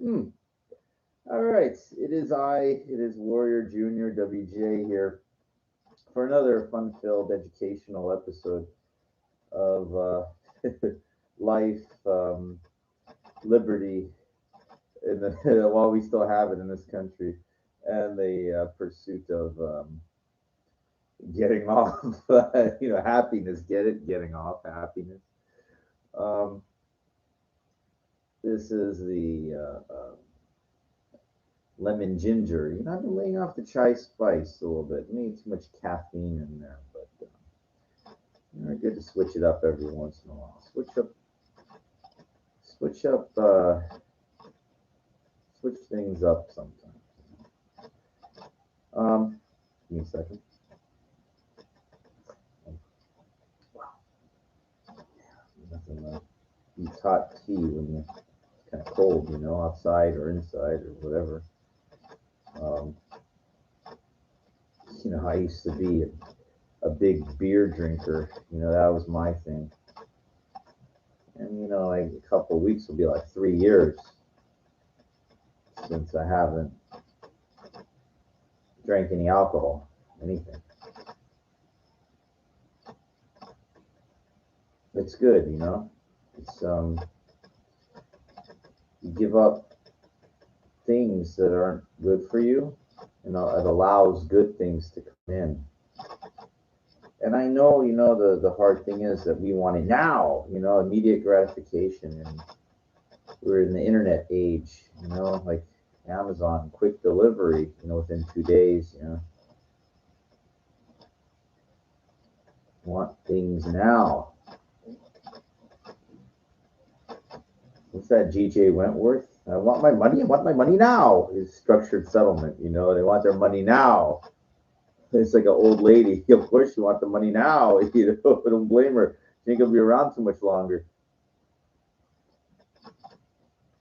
Hmm. All right. It is Warrior Junior WJ here for another fun-filled educational episode of life, liberty, while we still have it in this country, and the pursuit of getting off, happiness. Get it? Getting off happiness. Um, this is the lemon ginger. I've been laying off the chai spice a little bit. Maybe too much caffeine in there, but good to switch it up every once in a while. Switch up, switch things up sometimes. Give me a second. Nothing like beats hot tea when you're kind of cold, outside or inside or whatever. Um, I used to be a big beer drinker. That was my thing. And like a couple of weeks will be like 3 years since I haven't drank any alcohol, anything. It's good. It's you give up things that aren't good for you, it allows good things to come in. And I know, the hard thing is that we want it now, immediate gratification. And we're in the internet age, like Amazon, quick delivery, within 2 days, want things now. What's that, G.J. Wentworth? I want my money. I want my money now. Is structured settlement. They want their money now. It's like an old lady. Of course, you want the money now. Don't blame her. She ain't gonna be around too much longer.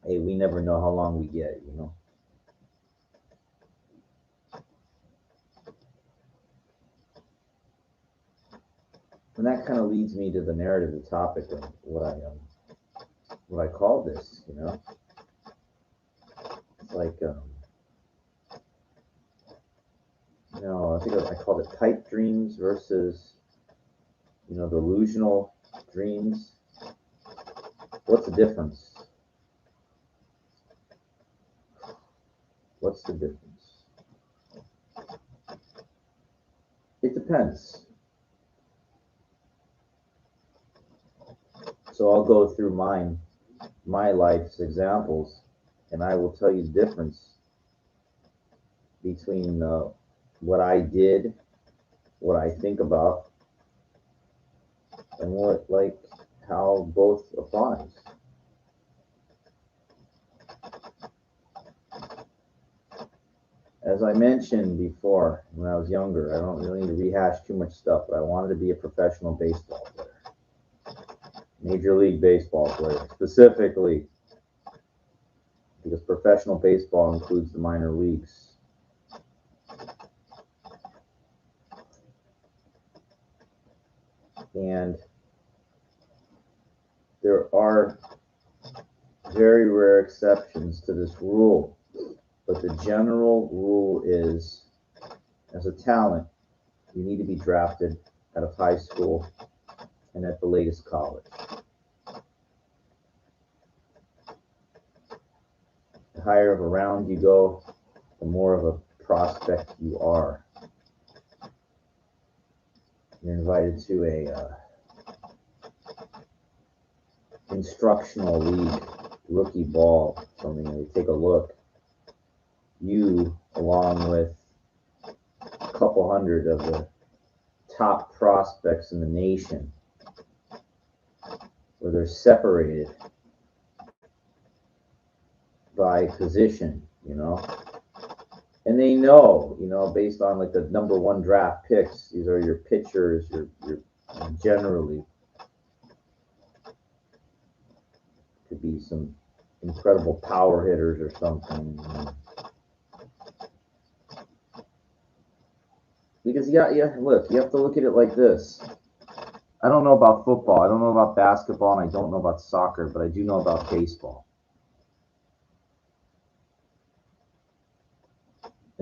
Hey, we never know how long we get. And that kind of leads me to the narrative, the topic of what I call this. It's like I think I called it pipe dreams versus delusional dreams. What's the difference? What's the difference? It depends. So I'll go through my life's examples, and I will tell you the difference between what I did, what I think about, and how both applies. As I mentioned before, when I was younger, I don't really need to rehash too much stuff, but I wanted to be a professional baseball player, Major League Baseball player, specifically, because professional baseball includes the minor leagues. And there are very rare exceptions to this rule, but the general rule is, as a talent, you need to be drafted out of high school and at the latest college. The higher of a round you go, the more of a prospect you are. You're invited to a instructional league, rookie ball, something. They take a look. You, along with a couple hundred of the top prospects in the nation, where they're separated by position, and they know, based on like the number one draft picks, these are your pitchers, your generally could be some incredible power hitters or something. Because look, you have to look at it like this. I don't know about football, I don't know about basketball, and I don't know about soccer, but I do know about baseball.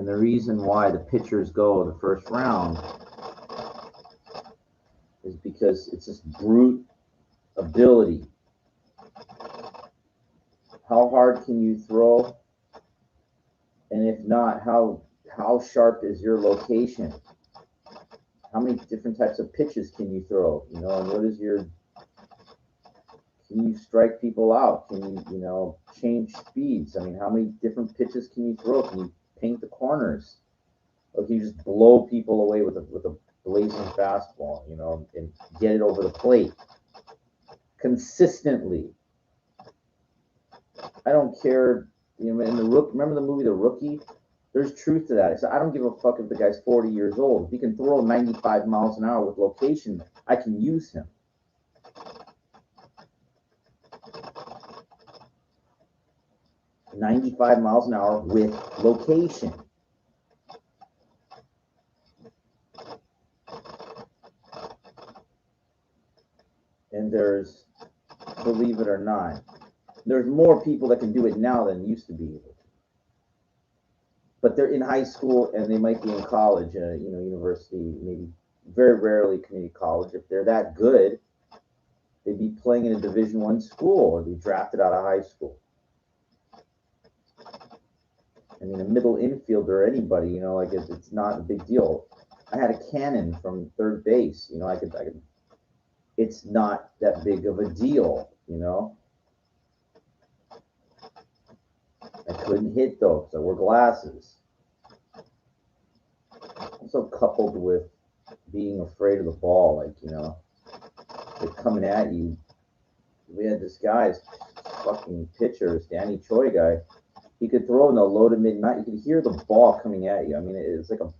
And the reason why the pitchers go the first round is because it's just brute ability. How hard can you throw? And if not, how sharp is your location? How many different types of pitches can you throw? You know, and what is your, can you strike people out? Can you, you know, change speeds? I mean, how many different pitches can you throw? Can you paint the corners? Or can you just blow people away with a blazing fastball, you know, and get it over the plate consistently? I don't care. You know, in the remember the movie The Rookie? There's truth to that. I don't give a fuck if the guy's 40 years old. If he can throw 95 miles an hour with location, I can use him. "95 miles an hour with location." And there's, believe it or not, there's more people that can do it now than used to be able to. But they're in high school and they might be in college, you know, university, maybe very rarely community college. If they're that good, they'd be playing in a Division I school or be drafted out of high school. I mean, a middle infielder or anybody, you know, like it's not a big deal. I had a cannon from third base, you know, I could. It's not that big of a deal, you know. I couldn't hit though because I wore glasses. Also coupled with being afraid of the ball, like, you know, they're coming at you. We had this guy's fucking pitcher, Danny Choi guy. He could throw in the low to midnight. You could hear the ball coming at you. I mean, it's like a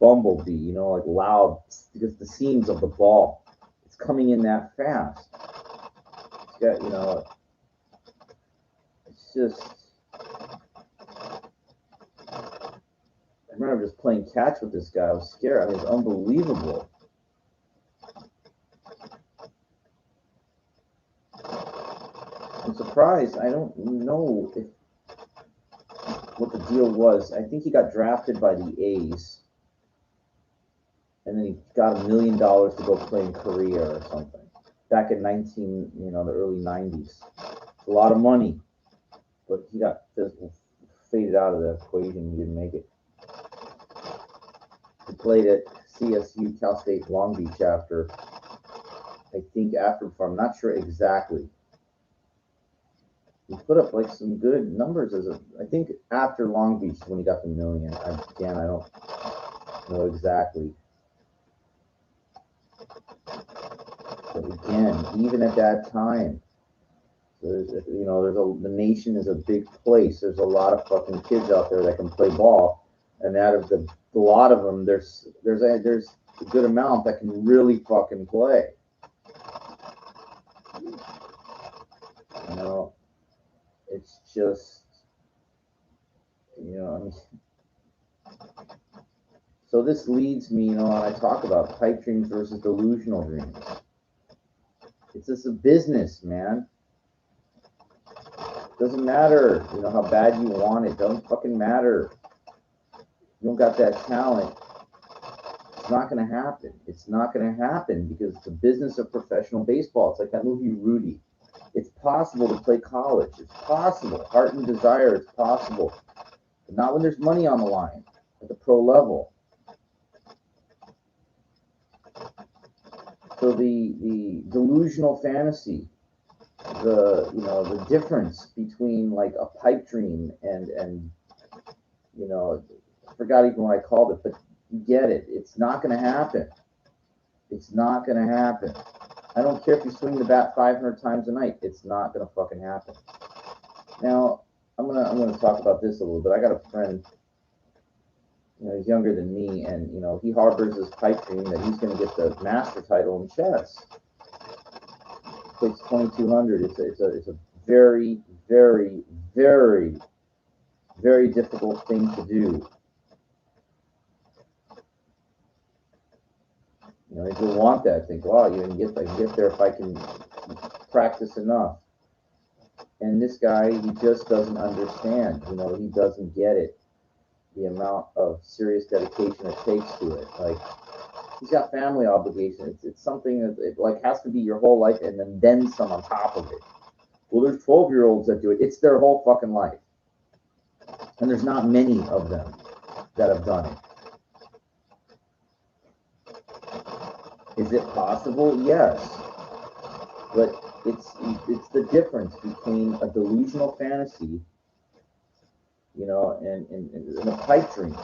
bumblebee, you know, like loud, because the seams of the ball, it's coming in that fast. It's got, you know, it's just. I remember just playing catch with this guy. I was scared. I mean, it's unbelievable. I'm surprised. I don't know what the deal was. I think he got drafted by the A's, and then he got $1 million to go play in Korea or something. Back in the early 90s. It's a lot of money, but he got just faded out of the equation. He didn't make it. He played at CSU, Cal State Long Beach after, I'm not sure exactly. He put up like some good numbers I think after Long Beach when he got the $1 million. I don't know exactly. But again, even at that time, the nation is a big place. There's a lot of fucking kids out there that can play ball, and out of a lot of them, there's a good amount that can really fucking play. You know, it's just, you know, I mean, so this leads me, you know, when I talk about pipe dreams versus delusional dreams. It's just a business, man. Doesn't matter, you know, how bad you want it. Doesn't fucking matter. You don't got that talent. It's not going to happen. It's not going to happen because it's a business of professional baseball. It's like that movie Rudy. It's possible to play college. It's possible. Heart and desire, it's possible. But not when there's money on the line at the pro level. So the delusional fantasy, the difference between like a pipe dream and you know, I forgot even what I called it, but you get it. It's not going to happen. It's not going to happen. I don't care if you swing the bat 500 times a night. It's not going to fucking happen. Now, I'm gonna talk about this a little bit. I got a friend, you know, he's younger than me, and, you know, he harbors this pipe dream that he's going to get the master title in chess. Plays 2200. It's a very, very, very, very difficult thing to do. You know, if you want that, think, wow, you can get there if I can practice enough. And this guy, he just doesn't understand. He doesn't get it. The amount of serious dedication it takes to it. Like, he's got family obligations. It's something that it like has to be your whole life, and then some on top of it. Well, there's 12-year-olds that do it. It's their whole fucking life, and there's not many of them that have done it. Is it possible? Yes, but it's the difference between a delusional fantasy, and a pipe dream.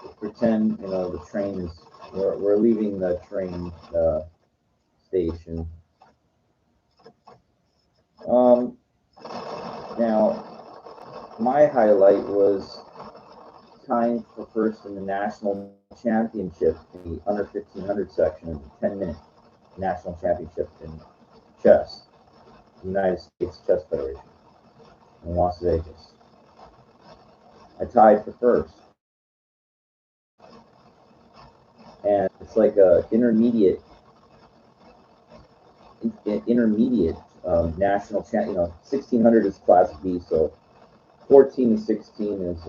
It's pretend. The train is. We're leaving the train station. Now, my highlight was tying for first in the national championship in the under 1500 section in the 10-minute national championship in chess, the United States Chess Federation in Las Vegas. I tied for first, and it's like a intermediate national champ. 1600 is class B, so 14 to 16 is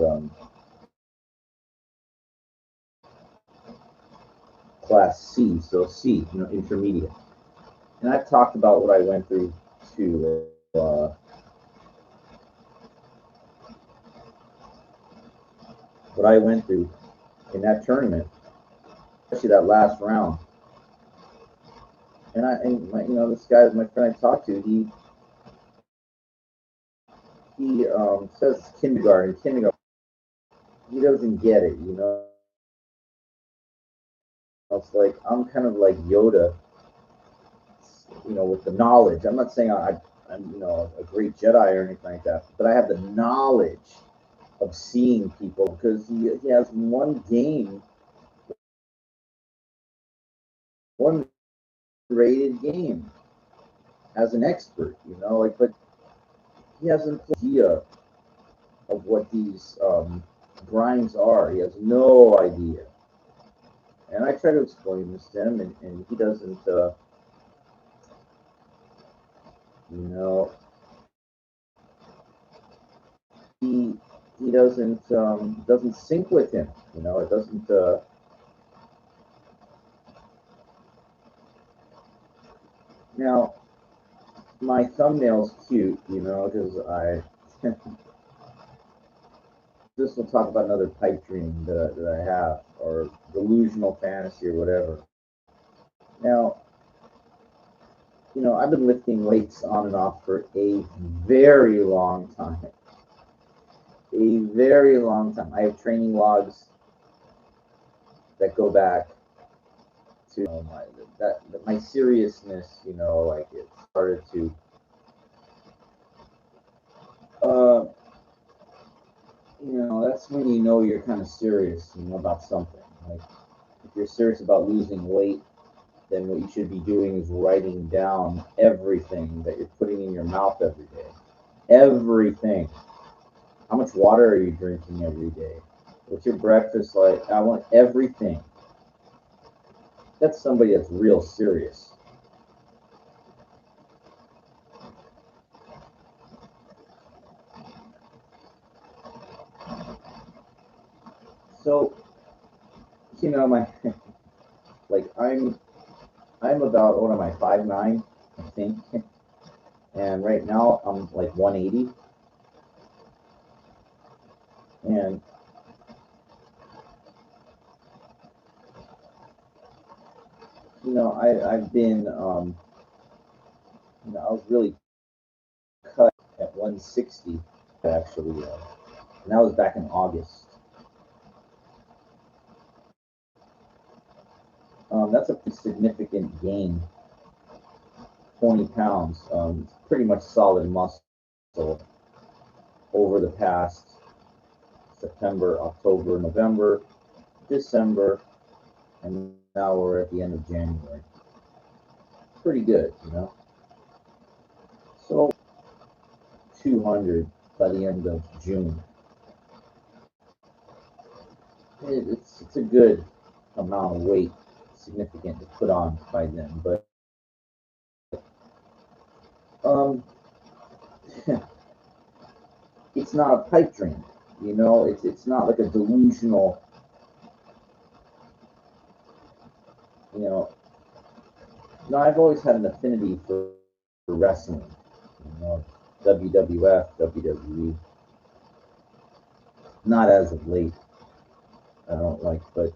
class C, so C, intermediate. And I've talked about what I went through to what I went through in that tournament, especially that last round. And this guy, my friend I talked to, he says kindergarten. He doesn't get it. It's like I'm kind of like Yoda, with the knowledge. I'm not saying I'm a great Jedi or anything like that, but I have the knowledge of seeing people because he has one rated game as an expert, but he has an idea of what these grinds are. He has no idea. And I try to explain this to him, and he doesn't, he doesn't sync with him. It doesn't. Now, my thumbnail's cute, because I. This will talk about another pipe dream that I have, or delusional fantasy, or whatever. Now, I've been lifting weights on and off for a very long time. A very long time. I have training logs that go back to my seriousness. Like it started to. That's when you're kind of serious, about something. Like if you're serious about losing weight, then what you should be doing is writing down everything that you're putting in your mouth every day. Everything. How much water are you drinking every day? What's your breakfast like? I want everything. That's somebody that's real serious. So, my like I'm about, what am I, 5'9", I think, and right now I'm like 180, and I've been I was really cut at 160 actually, and that was back in August. That's a pretty significant gain, 20 pounds. It's pretty much solid muscle over the past September, October, November, December, and now we're at the end of January. Pretty good, So 200 by the end of June. It's a good amount of weight, significant to put on by then, but Um, it's not a pipe dream. You know, it's not like a delusional. You know, no, I've always had an affinity for wrestling. You know, WWF, WWE. Not as of late. I don't like, but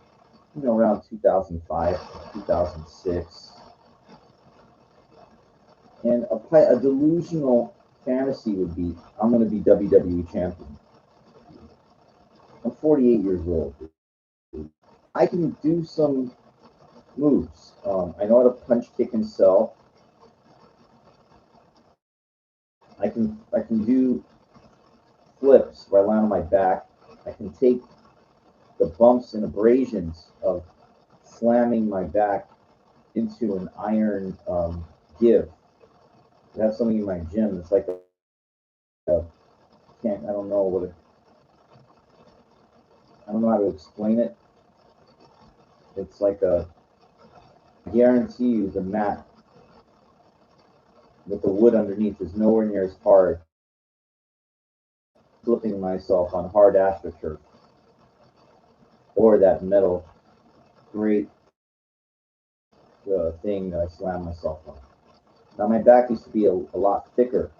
you know, around 2005, 2006, and a delusional fantasy would be I'm going to be WWE champion. I'm 48 years old. I can do some moves. I know how to punch, kick, and sell. I can do flips where I land on my back. I can take the bumps and abrasions of slamming my back into an iron give. I have something in my gym. It's like a can't. I don't know what it. I don't know how to explain it. It's like a. I guarantee you, the mat with the wood underneath is nowhere near as hard. Flipping myself on hard astroturf or that metal great thing that I slam myself on. Now my back used to be a lot thicker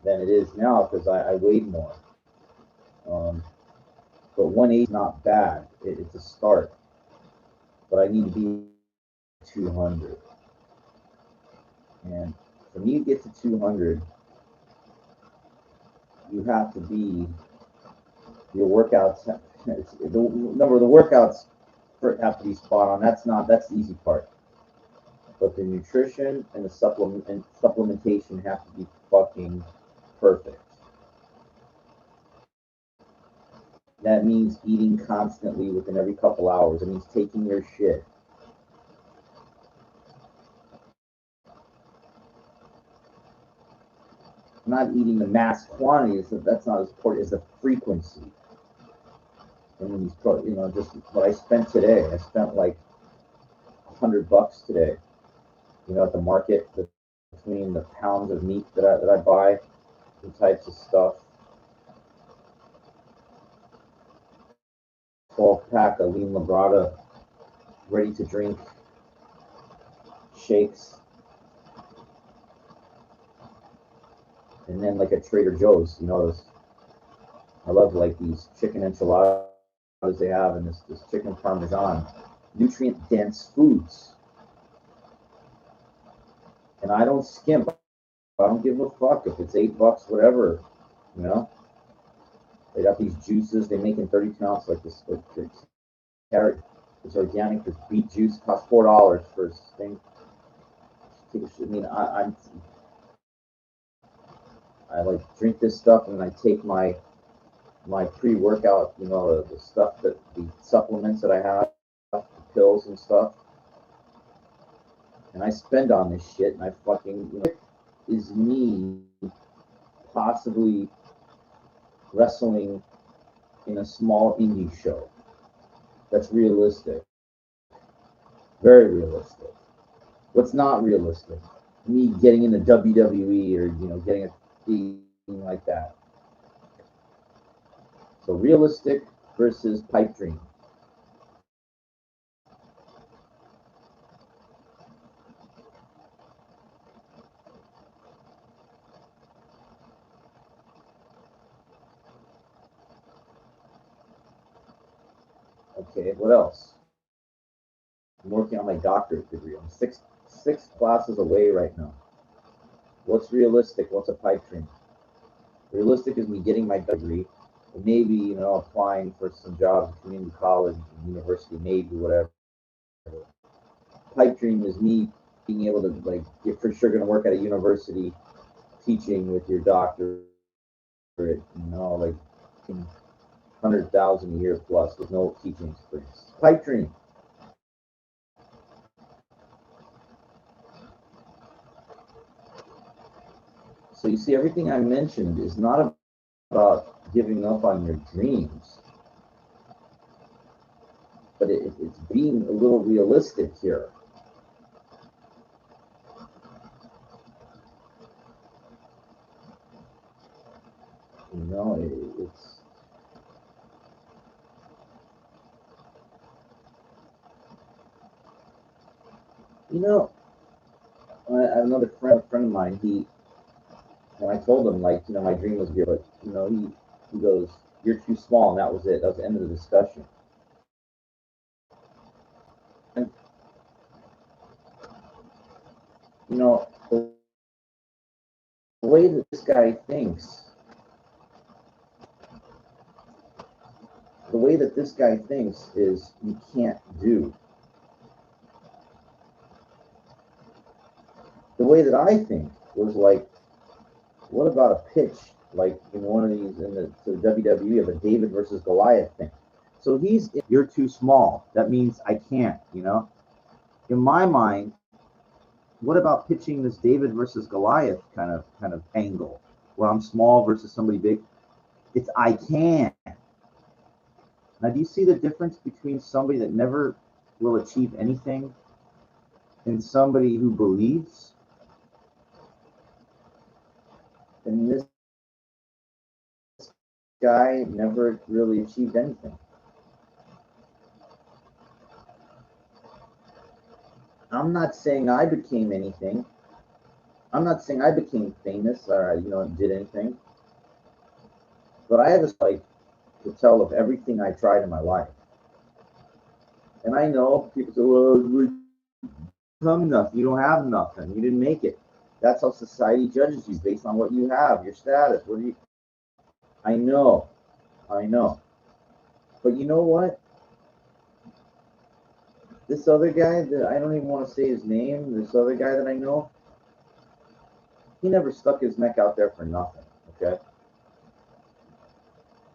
than it is now because I weighed more. Um, but 180 is not bad. It's a start. But I need to be 200. And for me to get to 200, you have to be your workouts. The number of the workouts have to be spot on. That's the easy part. But the nutrition and the supplementation have to be fucking perfect. That means eating constantly within every couple hours. It means taking your shit. Not eating the mass quantities. That's not as important as the frequency. And when just what I spent today. I spent like $100 today. At the market between the pounds of meat that I buy, the types of stuff. 12-pack of lean labrada, ready to drink shakes, and then like at Trader Joe's, I love like these chicken enchiladas they have, and this chicken parmesan, nutrient dense foods. And I don't skimp. I don't give a fuck if it's $8, whatever. You know, they got these juices they make in 32 ounce, like this carrot. It's organic. This beet juice costs $4 for this thing. I mean, I like drink this stuff, and I take my pre-workout, the stuff the supplements that I have, the pills and stuff, and I spend on this shit, and I fucking, is me possibly wrestling in a small indie show. That's realistic. Very realistic. What's not realistic? Me getting into WWE or, getting a thing like that. So realistic versus pipe dream. Okay, what else? I'm working on my doctorate degree. I'm six classes away right now. What's realistic? What's a pipe dream? Realistic is me getting my degree, and maybe applying for some jobs at community college, university, maybe whatever. Pipe dream is me being able to like you're for sure going to work at a university, teaching with your doctorate, like 100,000 a year plus with no teaching experience. Pipe dream. So you see, everything I mentioned is not about giving up on your dreams, but it's being a little realistic here. You know, it's, you know, I have another friend of mine. When I told him, like, my dream was here, but he goes, "You're too small," and that was it. That was the end of the discussion. And the way that this guy thinks, is you can't do. The way that I think was like, what about a pitch like in one of these in the WWE of a David versus Goliath thing? So you're too small. That means I can't. In my mind, what about pitching this David versus Goliath kind of angle where I'm small versus somebody big? It's I can. Now, do you see the difference between somebody that never will achieve anything and somebody who believes? And this guy never really achieved anything. I'm not saying I became anything. I'm not saying I became famous or did anything. But I have a like to tell of everything I tried in my life. And I know people say, "Well, you become nothing. You don't have nothing. You didn't make it." That's how society judges you based on what you have, your status. What do you? I know, I know. But you know what? This other guy that I don't even want to say his name. This other guy that I know, he never stuck his neck out there for nothing. Okay.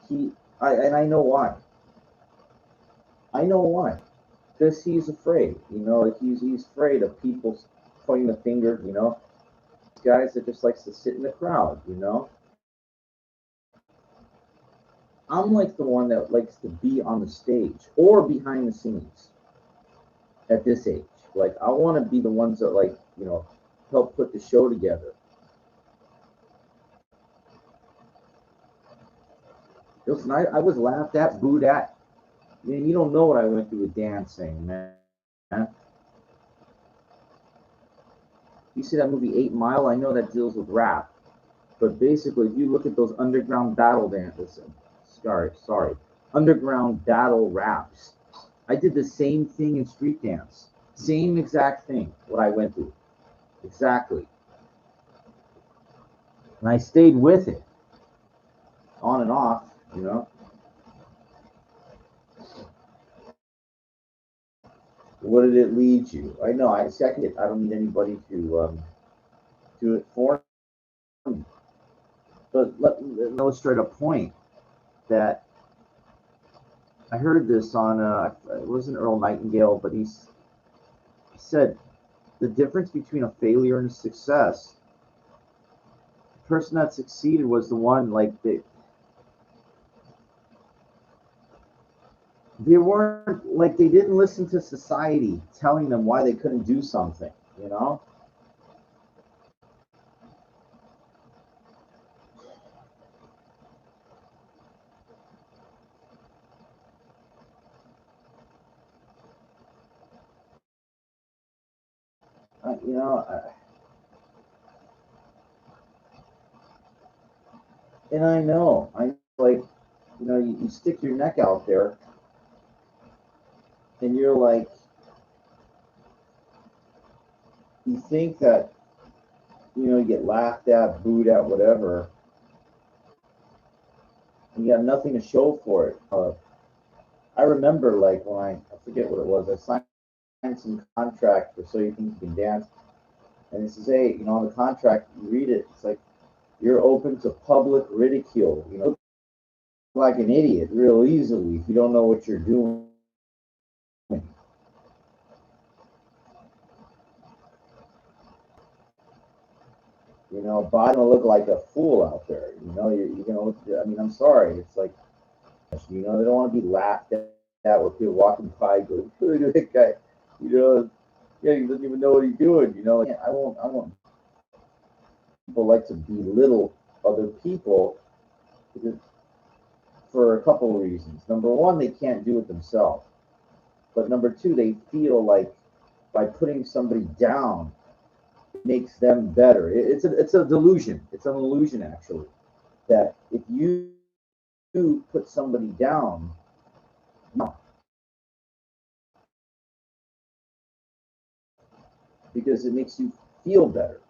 And I know why. I know why. Because he's afraid. Like he's afraid of people pointing the finger. Guys that just likes to sit in the crowd. I'm like the one that likes to be on the stage or behind the scenes at this age. Like I want to be the ones that help put the show together. Listen, I was laughed at, booed at. Man, you don't know what I went through with dancing, man. You see that movie 8 Mile? I know that deals with rap, but basically, if you look at those underground battle dances, sorry, underground battle raps, I did the same thing in street dance. Same exact thing, what I went through. Exactly. And I stayed with it, on and off. What did it lead you? I know, second it. I don't need anybody to do it for me. But let me illustrate a point that I heard this on, it wasn't Earl Nightingale, but he said the difference between a failure and a success, the person that succeeded was the one, like, they weren't, like, they didn't listen to society telling them why they couldn't do something, you know? Uh, you know, uh, and I like, you stick your neck out there and you're like, you think that, you get laughed at, booed at, whatever, and you got nothing to show for it. I remember, like, when I forget what it was, I signed some contract for So You Think You Can Dance, and it says, hey, on the contract, you read it, it's like, you're open to public ridicule, like an idiot real easily if you don't know what you're doing. But I don't look like a fool out there. You're gonna look. I mean, I'm sorry. It's like, they don't want to be laughed at where people walking by go, look at that guy. Yeah, he doesn't even know what he's doing. Like, I won't. People like to belittle other people because for a couple of reasons. Number one, they can't do it themselves. But number two, they feel like by putting somebody down, it makes them better. It's a delusion. It's an illusion, actually, that if you put somebody down, because it makes you feel better.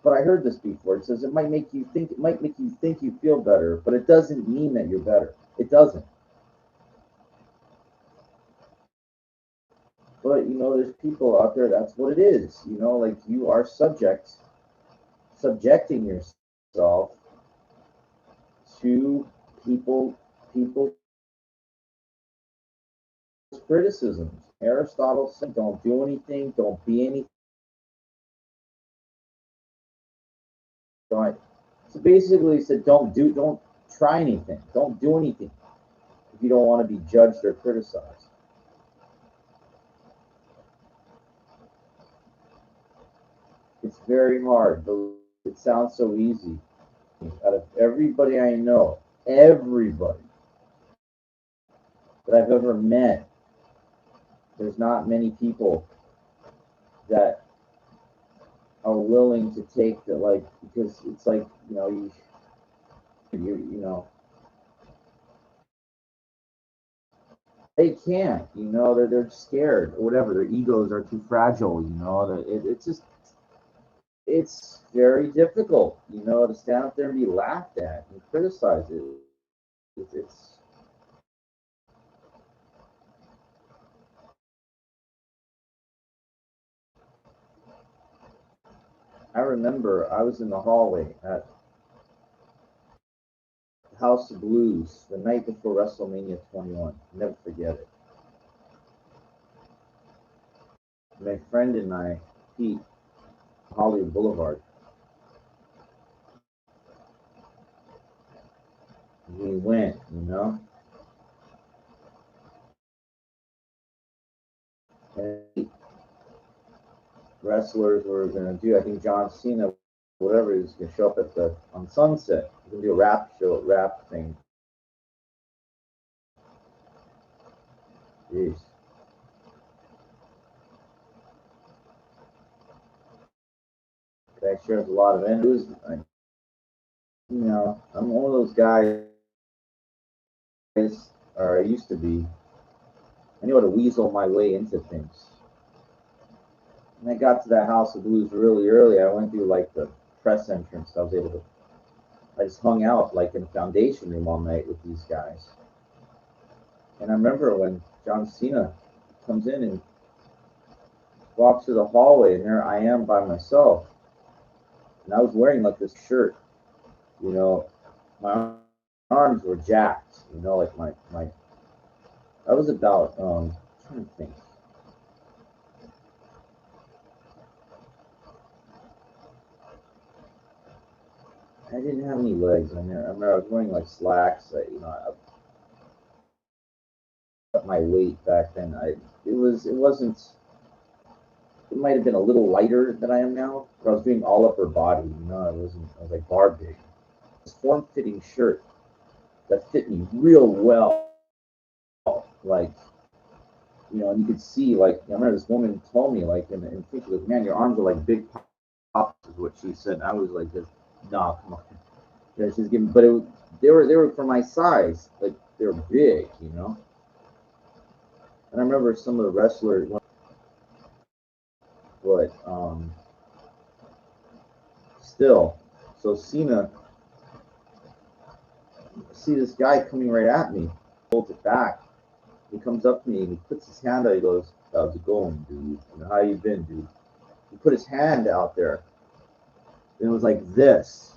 But I heard this before. It says it might make you think you feel better, but it doesn't mean that you're better. It doesn't. But there's people out there. That's what it is. Like you are subjecting yourself to people's criticisms. Aristotle said, "Don't do anything. Don't be anything." Don't. So basically, he said, don't try anything. Don't do anything if you don't want to be judged or criticized. It's very hard. It sounds so easy. Out of everybody I know, everybody that I've ever met, there's not many people that are willing to take that, like, because it's like, you they can't, they're scared or whatever. Their egos are too fragile, it's just, it's very difficult, to stand up there and be laughed at and criticized. It's I remember I was in the hallway at House of Blues the night before WrestleMania 21. Never forget it. My friend and I, Pete, Hollywood Boulevard, we went, and wrestlers were going to do, I think John Cena, whatever, he was going to show up on Sunset. He was going to do a rap thing. Jeez. That shares a lot of energy. I'm one of those guys, or I used to be. I knew how to weasel my way into things. And I got to that House of Blues really early. I went through like the press entrance. I just hung out like in the foundation room all night with these guys. And I remember when John Cena comes in and walks through the hallway, and there I am by myself. And I was wearing like this shirt, you know, my arms were jacked, like my I was about I'm trying to think. I didn't have any legs. I remember I was wearing like slacks. I cut my weight back then. It wasn't. It might have been a little lighter than I am now, but I was doing all upper body. I wasn't. I was like bar big. This form-fitting shirt that fit me real well. Like, and you could see, like, I remember this woman told me, like, in the she goes, "Man, your arms are like big pops," is what she said. And I was like, "Nah, come on." She's giving, but they were for my size, like they were big. And I remember some of the wrestlers, but still, so Cena, see this guy coming right at me, holds it back. He comes up to me and he puts his hand out. He goes, "How's it going, dude? How you been, dude?" He put his hand out there, and it was like this.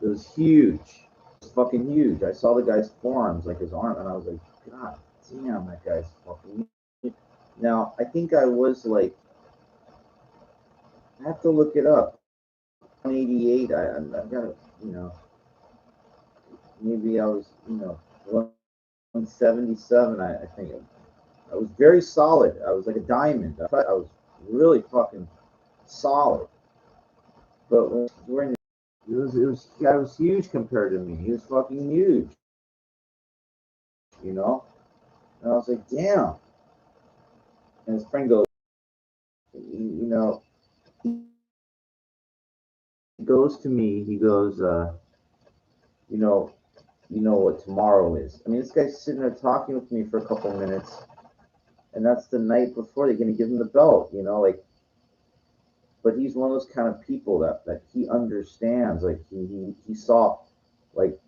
It was huge. It was fucking huge. I saw the guy's forearms, like his arm, and I was like, God damn, that guy's fucking huge. Now, I think I was like, I have to look it up. 188. I got to, maybe I was, 177. I think I was very solid. I was like a diamond. I was really fucking solid. But when we're in Guy was huge compared to me. He was fucking huge, you know. And I was like, damn. And his friend goes, you know, he goes to me. He goes, you know, you know what tomorrow is. I mean, this guy's sitting there talking with me for a couple minutes, and that's the night before they're gonna give him the belt. You know, like, but he's one of those kind of people that he understands. Like he saw, like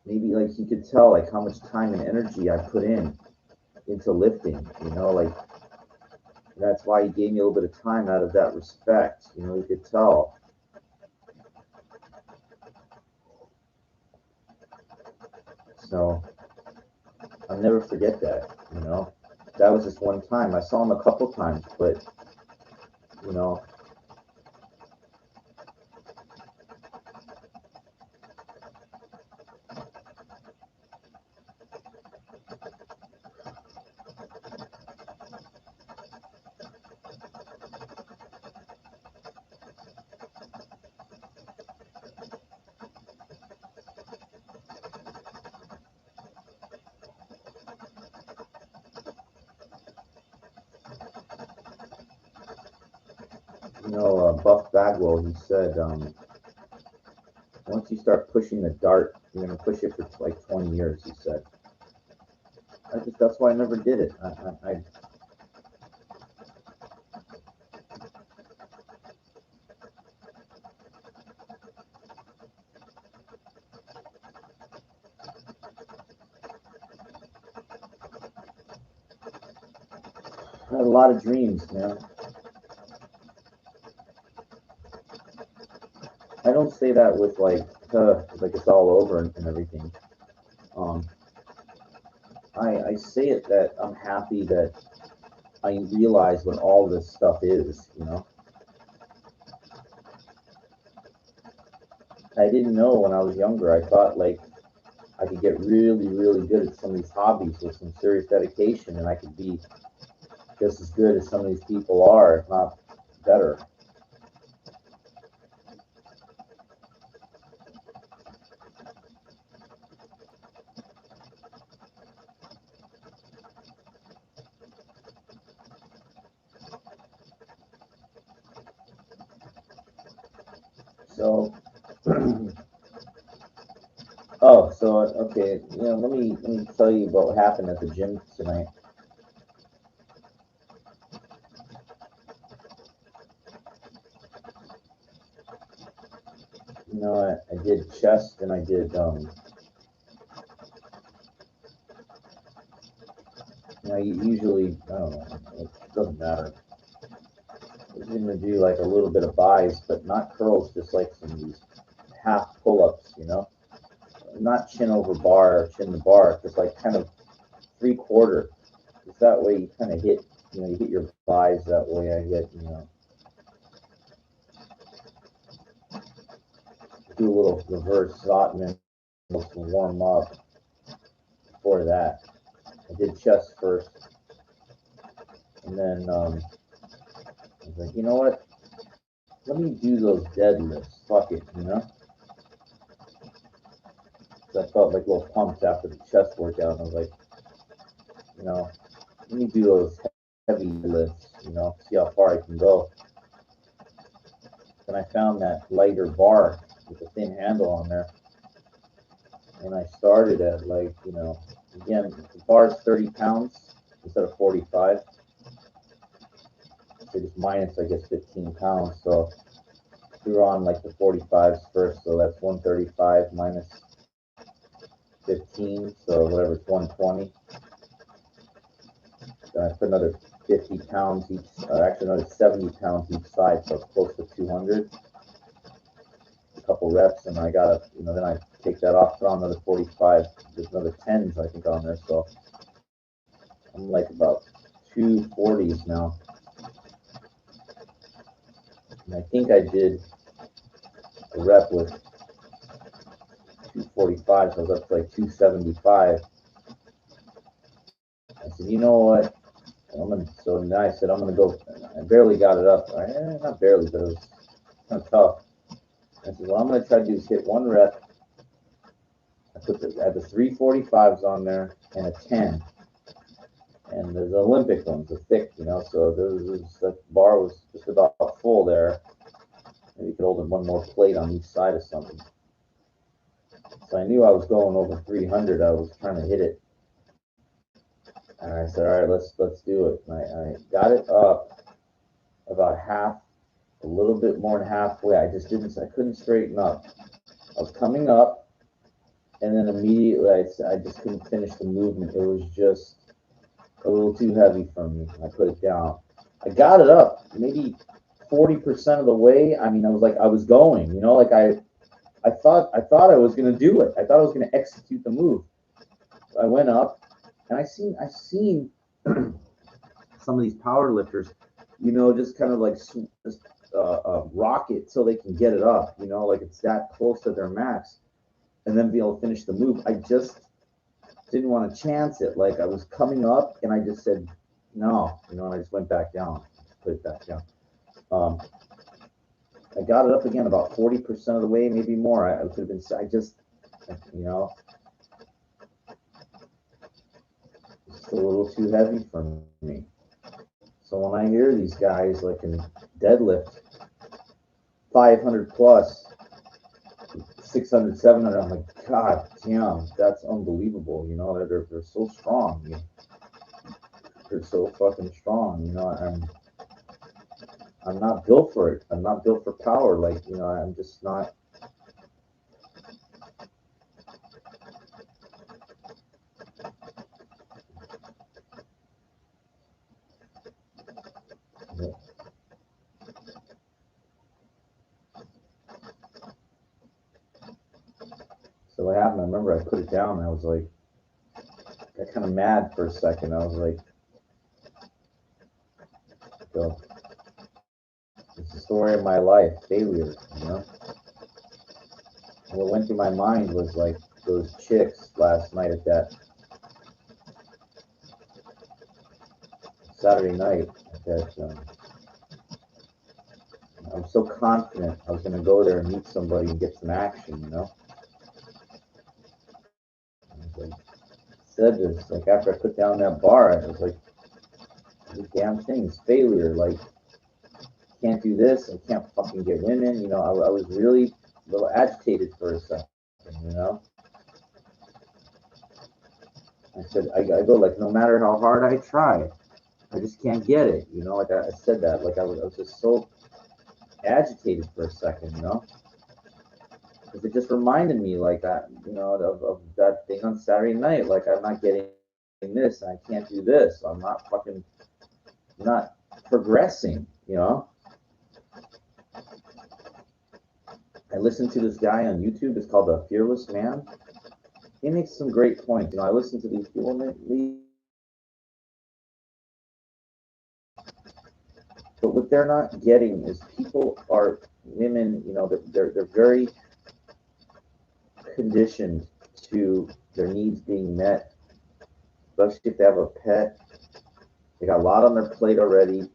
maybe like he could tell like how much time and energy I put in into lifting. You know, like that's why he gave me a little bit of time out of that respect. You know, he could tell. So I'll never forget that. You know, that was just one time. I saw him a couple times, but you know, Buff Bagwell. He said, once you start pushing the dart, you're gonna push it for like 20 years. He said. That's why I never did it. I had a lot of dreams, man. I don't say that with like it's all over and everything. Um, I say it that I'm happy that I realize what all this stuff is. You know, I didn't know when I was younger. I thought like I could get really, really good at some of these hobbies with some serious dedication, and I could be just as good as some of these people are, if not better. So, oh, so okay, let me tell you about what happened at the gym tonight. I did chest and I did usually I don't know, it doesn't matter. I'm gonna do like a little bit of buys, but not curls, just like some of these half pull-ups, not chin over bar or chin to bar, just like kind of 3/4. Just that way you kind of hit, you hit your buys that way. I get, do a little reverse Zotman to warm up before that. I did chest first, and then I was like, you know what? Let me do those deadlifts. Fuck it. So I felt like little pumps after the chest workout. And I was like, you know, let me do those heavy lifts. See how far I can go. And I found that lighter bar with a thin handle on there, and I started at like, again, the bar is 30 pounds instead of 45. So just minus, I guess, 15 pounds. So we were on like the 45s first, so that's 135 minus 15, so whatever, it's 120. Then I put another 50 pounds each, actually another 70 pounds each side, so it's close to 200. A couple reps, and I got then I take that off, put on another 45. There's another 10s I think on there, so I'm like about 240s now. And I think I did a rep with 245, so I was up to like 275. I said, you know what? So then I said, I'm gonna go. I barely got it up. Not barely, but it was kind of tough. I said, what I'm going to try to do is hit one rep. I had the 345s on there and a 10. And there's the Olympic ones, the thick, so that bar was just about full there. Maybe you could hold one more plate on each side of something. So I knew I was going over 300. I was trying to hit it. And I said, all right, let's do it. And I got it up about half, a little bit more than halfway. I couldn't straighten up. I was coming up, and then immediately I just couldn't finish the movement. It was just a little too heavy for me. I put it down. I got it up maybe 40% of the way. I mean, I was going, like I thought I was going to do it. I thought I was going to execute the move. So I went up, and I've seen some of these power lifters, just kind of like just rocket so they can get it up, like it's that close to their max, and then be able to finish the move. I just didn't want to chance it. Like I was coming up, and I just said no, and I just went back down, put it back down. I got it up again about 40% of the way, maybe more. I could have been. I just, it's a little too heavy for me. So when I hear these guys like in deadlift 500 plus, 600, 700, I'm like, God damn, that's unbelievable. They're so strong. They're so fucking strong. I'm not built for it. I'm not built for power. Like, I'm just not. So what happened? I remember I put it down. And I was like, got kind of mad for a second. I was like, go. It's the story of my life, failure. What went through my mind was like those chicks last night at that Saturday night. I was so confident I was going to go there and meet somebody and get some action. I was like, said this like after I put down that bar, I was like, these damn things, failure. Like, can't do this. I can't fucking get women. I was really a little agitated for a second. I said, I go like, no matter how hard I try, I just can't get it. Like I said that, like I was just so agitated for a second, because it just reminded me like that, of that thing on Saturday night. Like I'm not getting this, and I can't do this. I'm not progressing. I listened to this guy on YouTube. It's called The Fearless Man. He makes some great points. I listen to these people, but what they're not getting is women, they're very conditioned to their needs being met, especially if they have a pet. They got a lot on their plate already.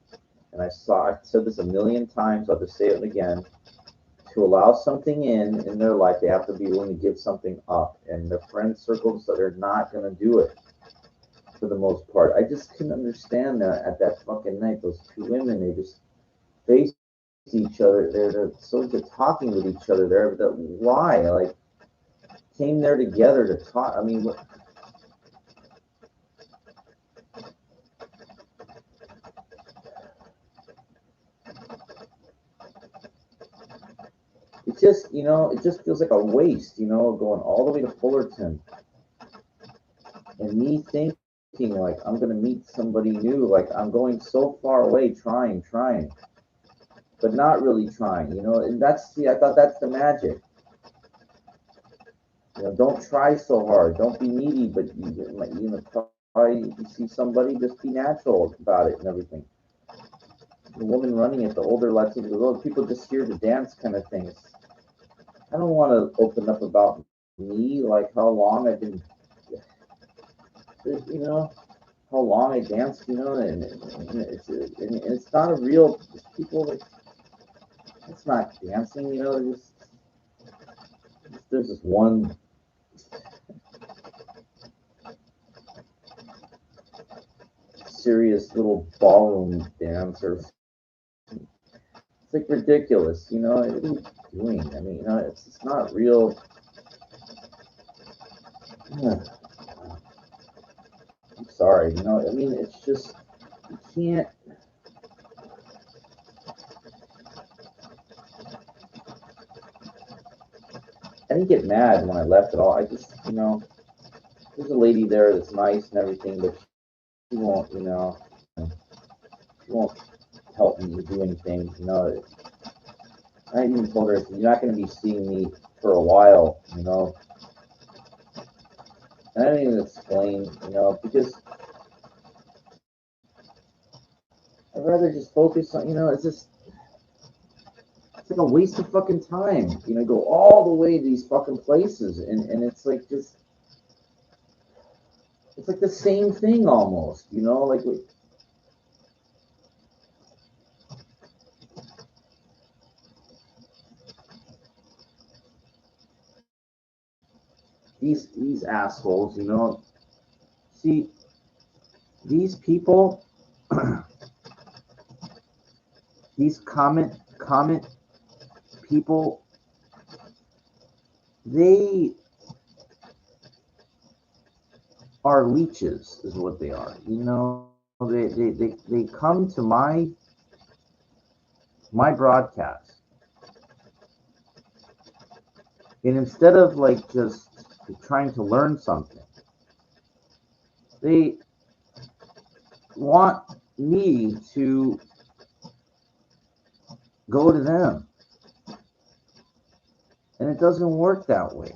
And I've said this a million times, I'll just say it again. To allow something in their life, they have to be willing to give something up. And the friend circles that are not going to do it for the most part. I just couldn't understand that at that fucking night. Those two women, they just faced each other. They're so good talking with each other there. But why? Like, came there together to talk. I mean, it just feels like a waste, going all the way to Fullerton. And me thinking like I'm gonna meet somebody new, like I'm going so far away, trying, but not really trying, and I thought that's the magic. Don't try so hard, don't be needy, but try, you see somebody, just be natural about it and everything. The woman running it, the older Latinos, people just here to dance kind of things. I don't want to open up about me, like how long I've been, how long I danced, and it's not a real, people, it's not dancing, there's this one serious little ballroom dancer. It's like ridiculous, you know. What are you doing? I mean, you know, it's not real. I'm sorry, you know. I mean, it's just you can't. I didn't get mad when I left at all. I just, you know, there's a lady there that's nice and everything, but she won't, you know, she won't help me do anything. You know, I even told her, you're not going to be seeing me for a while, you know. And I didn't even explain, you know, because I'd rather just focus on, you know, it's like a waste of fucking time. You know, go all the way to these fucking places, and it's like just, it's like the same thing almost, you know, like these assholes, you know. See, these people, these comment people, they are leeches, is what they are. You know, they come to my broadcast, and instead of like just trying to learn something, they want me to go to them, and it doesn't work that way.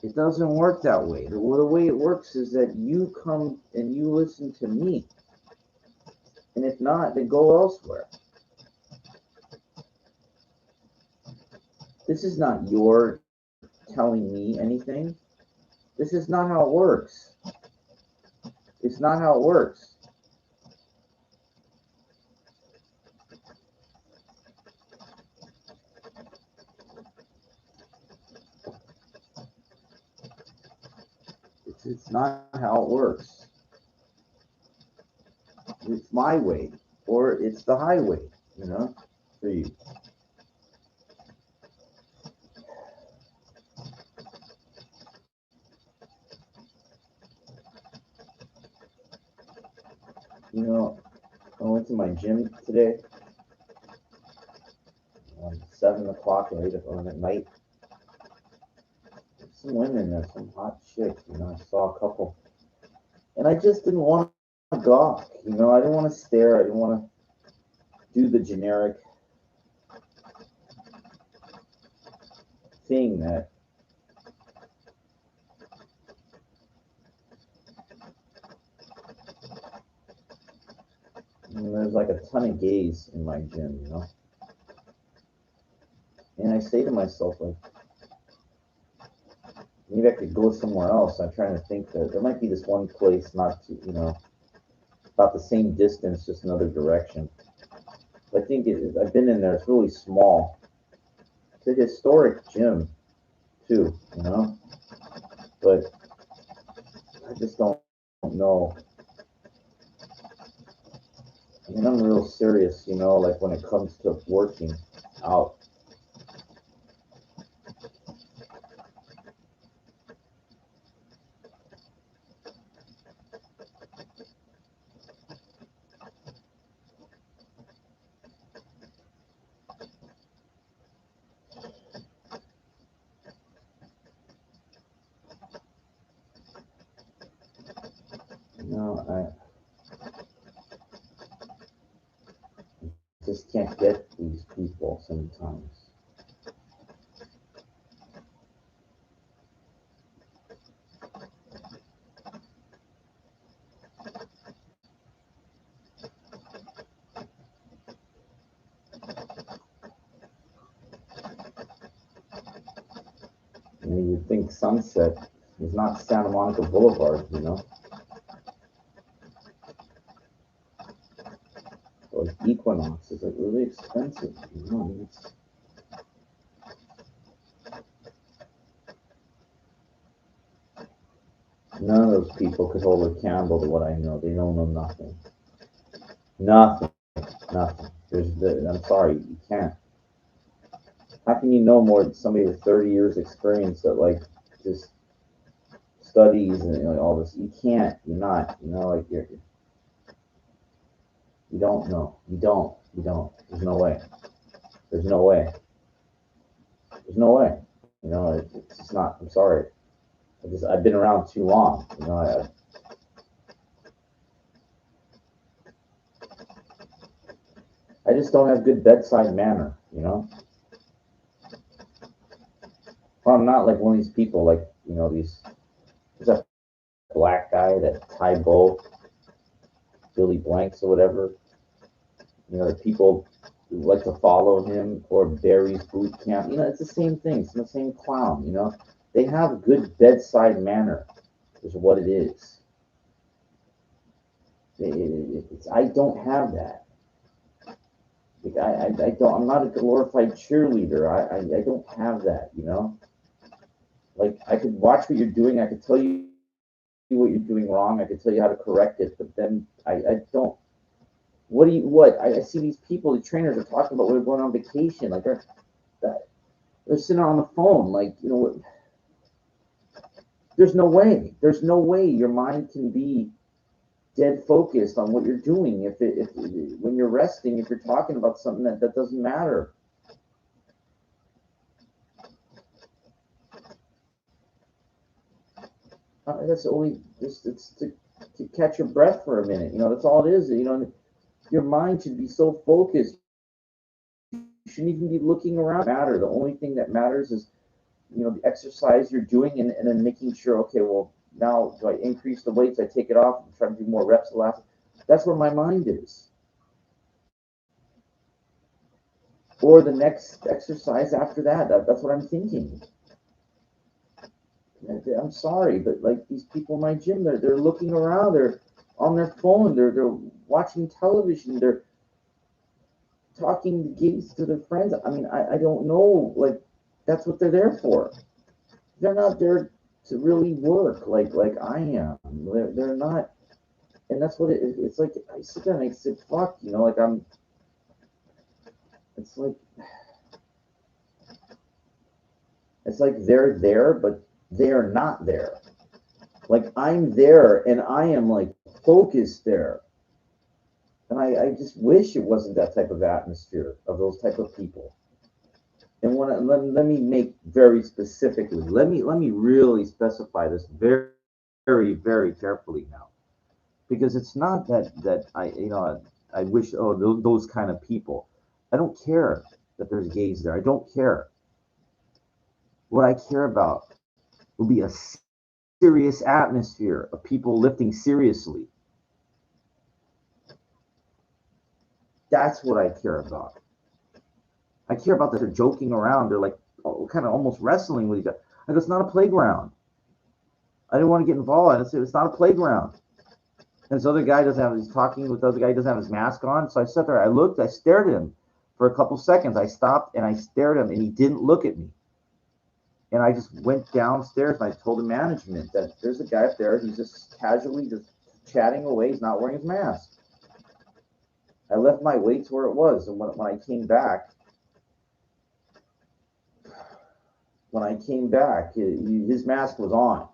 It doesn't work that way. The way it works is that you come and you listen to me, and if not, then go elsewhere. This is not your telling me anything. This is not how it works. It's not how it works. It's not how it works. It's my way, or it's the highway, you know, for you. You know, I went to my gym today, 7 o'clock or 8 o'clock at night. Some women there, some hot chicks, you know, I saw a couple. And I just didn't want to gawk, you know, I didn't want to stare, I didn't want to do the generic thing that, you know, there's like a ton of gays in my gym, you know. And I say to myself, like, maybe I could go somewhere else. I'm trying to think that there might be this one place not to, you know, about the same distance, just another direction. I think I've been in there. It's really small. It's a historic gym too, you know. But I just don't know. I mean, I'm real serious, you know. Like when it comes to working out. You know, I just can't get these people sometimes. You know, you think Sunset is not Santa Monica Boulevard, you know, or Equinox is like really expensive. You know, None of those people could hold a candle to what I know. They don't know nothing. Nothing. Nothing. I'm sorry, you can't. How can you know more than somebody with 30 years experience that like just studies and all this? You can't. You're not. Like you don't know. You don't. You don't. There's no way. There's no way. There's no way. It's just not. I'm sorry. I've been around too long. I just don't have good bedside manner. Well, I'm not like one of these people like there's that black guy, that Ty Bo, Billy Blanks or whatever. The people who like to follow him, or Barry's boot camp. It's the same thing. It's the same clown. They have good bedside manner, is what it is. I don't have that. Like, I don't. I'm not a glorified cheerleader. I don't have that. Like I could watch what you're doing. I could tell you what you're doing wrong. I could tell you how to correct it. But then I don't. What? I see these people, the trainers are talking about we're going on vacation. Like they're sitting on the phone. Like there's no way. There's no way your mind can be dead focused on what you're doing if when you're resting, if you're talking about something that doesn't matter. That's only just it's to catch your breath for a minute. That's all it is. Your mind should be so focused. You shouldn't even be looking around. Matter. The only thing that matters is the exercise you're doing, and then making sure. Okay, well now do I increase the weights? I take it off and try to do more reps. The last. That's where my mind is. Or the next exercise after that's what I'm thinking. I'm sorry, but like these people in my gym, they're looking around, they're on their phone, they're watching television, they're talking games to their friends. I mean, I don't know, like that's what they're there for. They're not there to really work like I am. They're not, and that's what it's like. I sit there and I say, fuck, like I'm. It's like they're there, but they're not there. Like I'm there and I am like focused there. And I just wish it wasn't that type of atmosphere of those type of people. And let me make very specifically, let me really specify this very, very, very carefully now. Because it's not that I wish, oh, those kind of people. I don't care that there's gays there. I don't care. What I care about will be a serious atmosphere of people lifting seriously. That's what I care about. I care about that they're joking around. They're like kind of almost wrestling with each other. I go, it's not a playground. I didn't want to get involved. I said, it's not a playground. And this other guy doesn't have, he's talking with the other guy, doesn't have his mask on. So I sat there, I looked, I stared at him for a couple seconds. I stopped and I stared at him and he didn't look at me. And I just went downstairs and I told the management that there's a guy up there. He's just casually just chatting away. He's not wearing his mask. I left my weights where it was. And when I came back, his mask was on.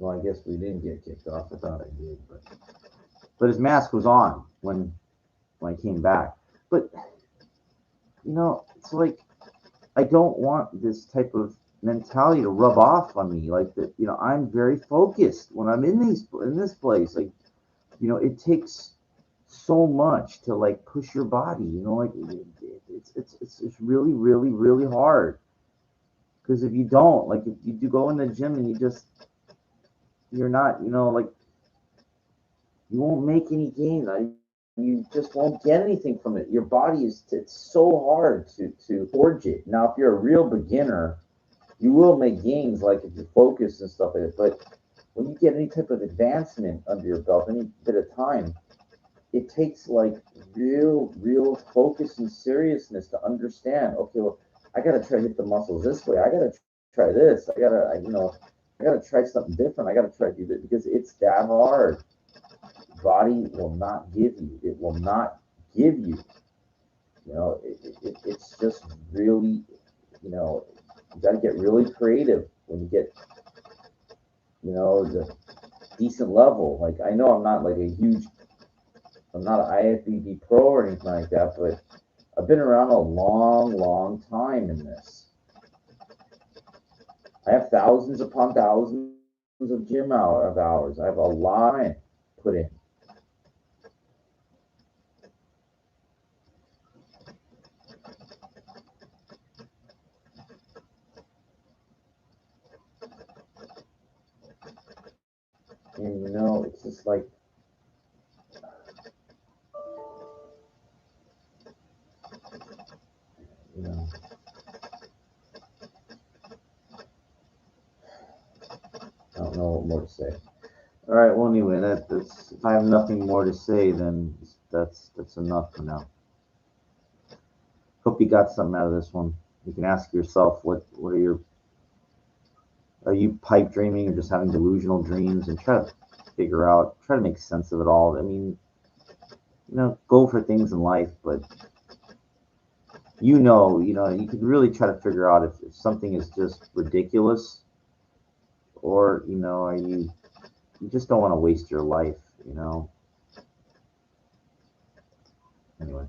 Well, I guess we didn't get kicked off. I thought I did, but his mask was on when I came back. But it's like I don't want this type of mentality to rub off on me. Like that, I'm very focused when I'm in this place. Like, it takes so much to like push your body. Like it's really, really, really hard. Because if you don't, like, if you do go in the gym and you're not, like you won't make any gains. You just won't get anything from it. Your body is, it's so hard to forge it. Now, if you're a real beginner, you will make gains, like if you focus and stuff like that. But when you get any type of advancement under your belt, any bit of time, it takes like real focus and seriousness to understand. Okay, well, I got to try to hit the muscles this way. I got to try this. I got to try something different. I got to try to do this because it's that hard. Body will not give you. It will not give you. It's just really, you know, you got to get really creative when you get, the decent level. Like I know I'm not an IFBB pro or anything like that, but I've been around a long time in this. I have thousands upon thousands of hours. I have a lot of time put in. And it's just like, you know, I don't know what more to say. All right. Well, anyway, that's if I have nothing more to say, then that's enough for now. Hope you got something out of this one. You can ask yourself, what are you pipe dreaming or just having delusional dreams, and try to make sense of it all. I mean, go for things in life, but you could really try to figure out if something is just ridiculous, or are you just don't want to waste your life. Anyway.